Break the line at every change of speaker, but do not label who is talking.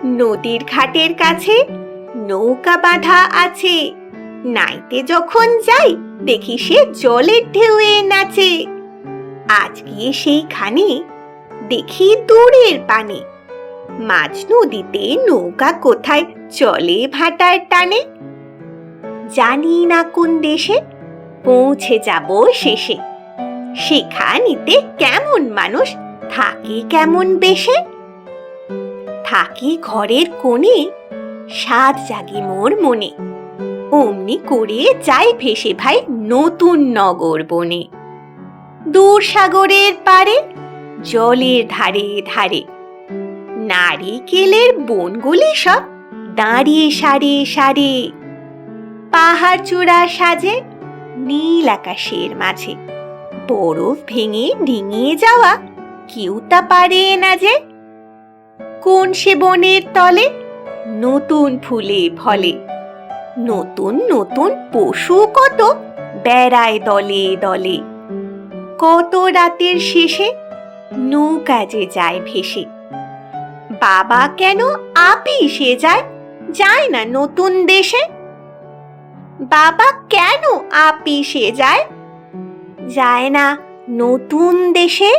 নদীর ঘাটের কাছে নৌকা বাঁধা আছে, নাইতে যখন যাই দেখি সে জলের ঢেউয়ে নাচে। আজ গিয়ে সেইখানে দেখি দূরের পানে মাঝ নদীতে নৌকা কোথায় চলে ভাটার টানে। জানি না কোন দেশে পৌঁছে যাব শেষে, সেখানিতে কেমন মানুষ থাকে কেমন বেশে। থাকি ঘরের কোণে, সাত জাগে মোর মনে, অমনি করে যাই ভেসে ভাই নতুন নগর বনে। দূর সাগরের পারে জলের ধারে ধারে নারিকেলের বনগুলি সব দাঁড়িয়ে সারে সারে। পাহাড় চূড়া সাজে নীল আকাশের মাঝে, বরফ ভেঙে ডিঙিয়ে যাওয়া কেউ তা পারে না যে। কোন সে বনের তলে নতুন ফুলে ফলে, নতুন নতুন পশু কত বেড়ায় দলে দলে। কত রাতের শেষে নৌকা যে যায় ভেসে, বাবা কেন আপিসে যায়, যায় না নতুন দেশে। বাবা কেন আপিসে যায়, যায় না নতুন দেশে।